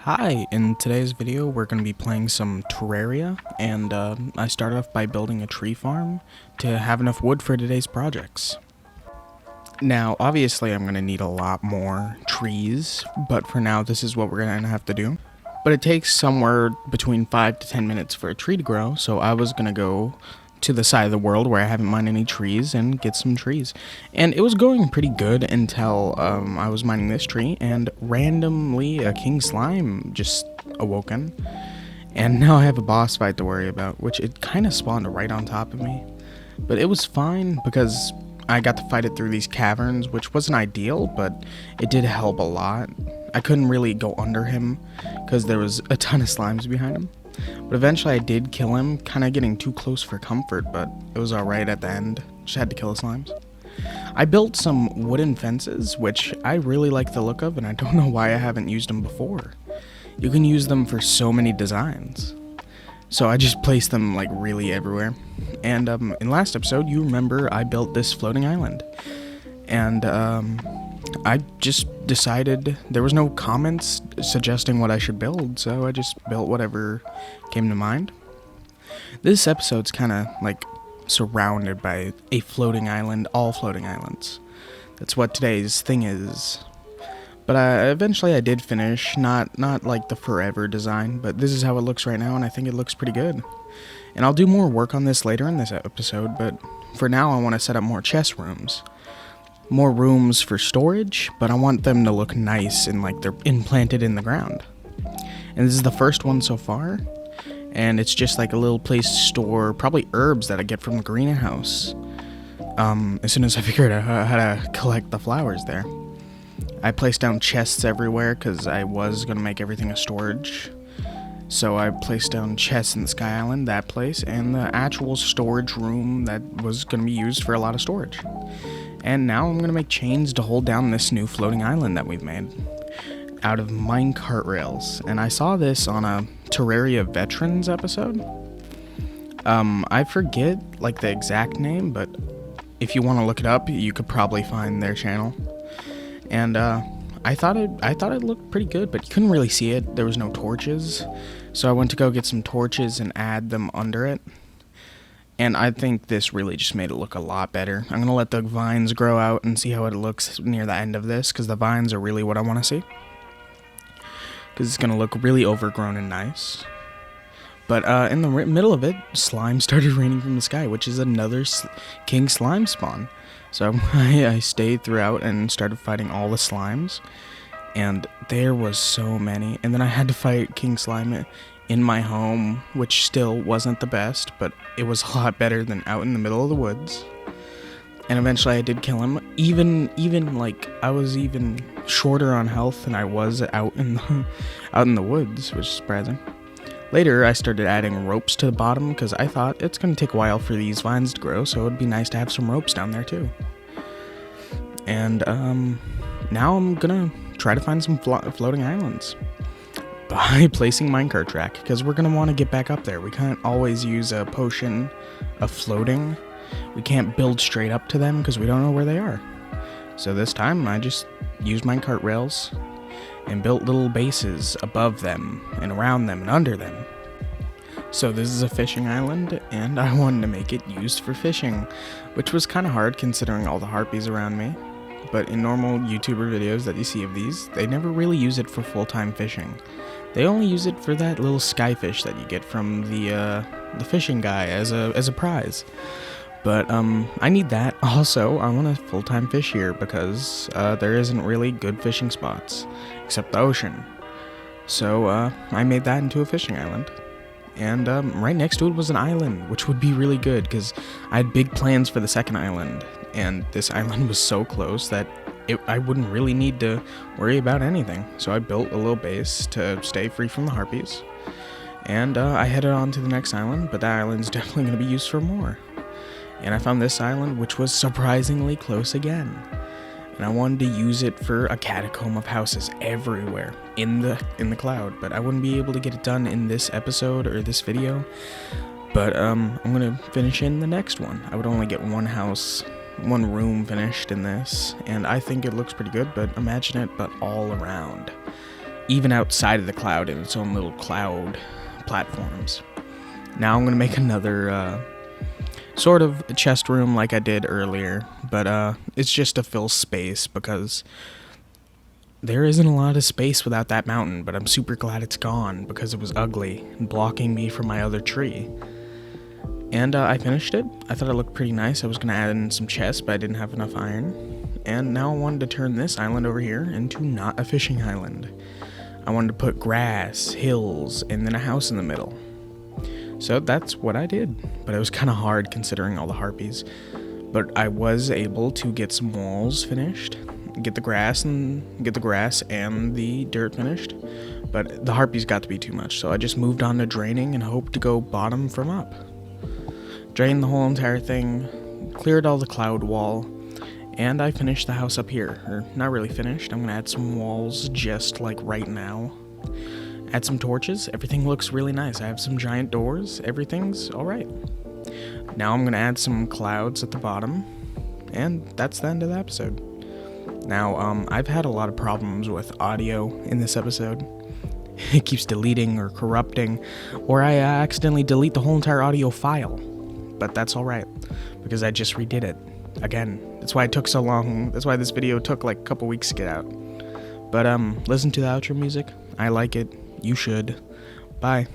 Hi, in today's video we're going to be playing some Terraria, and I start off by building a tree farm to have enough wood for today's projects. Now, obviously I'm going to need a lot more trees, but for now this is what we're going to have to do. But it takes somewhere between 5 to 10 minutes for a tree to grow, so I was going to go to the side of the world where I haven't mined any trees and get some trees. And it was going pretty good until I was mining this tree and randomly a king slime just awoken. And now I have a boss fight to worry about, which it kind of spawned right on top of me. But it was fine because I got to fight it through these caverns, which wasn't ideal, but it did help a lot. I couldn't really go under him because there was a ton of slimes behind him. But eventually I did kill him, kind of getting too close for comfort, but it was alright at the end. Just had to kill the slimes. I built some wooden fences, which I really like the look of, and I don't know why I haven't used them before. You can use them for so many designs. So I just placed them like really everywhere. And in last episode, you remember I built this floating island. And I just decided there was no comments suggesting what I should build, so I just built whatever came to mind. This episode's kind of like surrounded by a floating island, all floating islands. That's what today's thing is. But eventually I did finish, not like the forever design, but this is how it looks right now, and I think it looks pretty good. And I'll do more work on this later in this episode, but for now I want to set up more chest rooms. More rooms for storage, but I want them to look nice and like they're implanted in the ground. And this is the first one so far, and it's just like a little place to store probably herbs that I get from the greenhouse. As soon as I figured out how to collect the flowers there. I placed down chests everywhere because I was going to make everything a storage. So I placed down chests in the Sky Island, that place, and the actual storage room that was going to be used for a lot of storage. And now I'm going to make chains to hold down this new floating island that we've made out of minecart rails. And I saw this on a Terraria Veterans episode. I forget like the exact name, but if you want to look it up, you could probably find their channel. And I thought it looked pretty good, but you couldn't really see it. There was no torches. So I went to go get some torches and add them under it. And I think this really just made it look a lot better. I'm going to let the vines grow out and see how it looks near the end of this, because the vines are really what I want to see. Because it's going to look really overgrown and nice. But in the middle of it, slime started raining from the sky, which is another king slime spawn. So I stayed throughout and started fighting all the slimes. And there was so many. And then I had to fight king slime in my home, which still wasn't the best, but it was a lot better than out in the middle of the woods. And eventually I did kill him. Even like I was even shorter on health than I was out in the woods, which is surprising. Later I started adding ropes to the bottom because I thought it's going to take a while for these vines to grow, so it'd be nice to have some ropes down there too. And now I'm gonna try to find some floating islands by placing minecart track, because we're going to want to get back up there. We can't always use a potion of floating. We can't build straight up to them because we don't know where they are. So this time I just used minecart rails and built little bases above them and around them and under them. So this is a fishing island, and I wanted to make it used for fishing, which was kind of hard considering all the harpies around me. But in normal YouTuber videos that you see of these, they never really use it for full-time fishing. They only use it for that little skyfish that you get from the fishing guy as a prize. But I need that. Also, I want a full-time fish here because there isn't really good fishing spots except the ocean. So I made that into a fishing island. And right next to it was an island, which would be really good because I had big plans for the second island. And this island was so close that I wouldn't really need to worry about anything. So I built a little base to stay free from the harpies. And I headed on to the next island, but that island's definitely going to be used for more. And I found this island, which was surprisingly close again. And I wanted to use it for a catacomb of houses everywhere in the cloud. But I wouldn't be able to get it done in this episode or this video. But I'm going to finish in the next one. I would only get one room finished in this, and I think it looks pretty good, but imagine it but all around. even outside of the cloud in its own little cloud platforms. Now I'm gonna make another sort of chest room like I did earlier, but it's just to fill space because there isn't a lot of space without that mountain, but I'm super glad it's gone because it was ugly and blocking me from my other tree. And I finished it. I thought it looked pretty nice. I was gonna add in some chests, but I didn't have enough iron. And now I wanted to turn this island over here into not a fishing island. I wanted to put grass, hills, and then a house in the middle. So that's what I did, but it was kind of hard considering all the harpies. But I was able to get some walls finished, get the grass and the dirt finished, but the harpies got to be too much, so I just moved on to draining and hoped to go bottom from up. Drained the whole entire thing, cleared all the cloud wall, and I finished the house up here. Or not really finished, I'm gonna add some walls just like right now. Add some torches, everything looks really nice. I have some giant doors, everything's alright. Now I'm gonna add some clouds at the bottom, and that's the end of the episode. Now, I've had a lot of problems with audio in this episode. It keeps deleting or corrupting, or I accidentally delete the whole entire audio file. But that's alright, because I just redid it. Again, that's why it took so long. That's why this video took like a couple weeks to get out. But listen to the outro music. I like it. You should. Bye.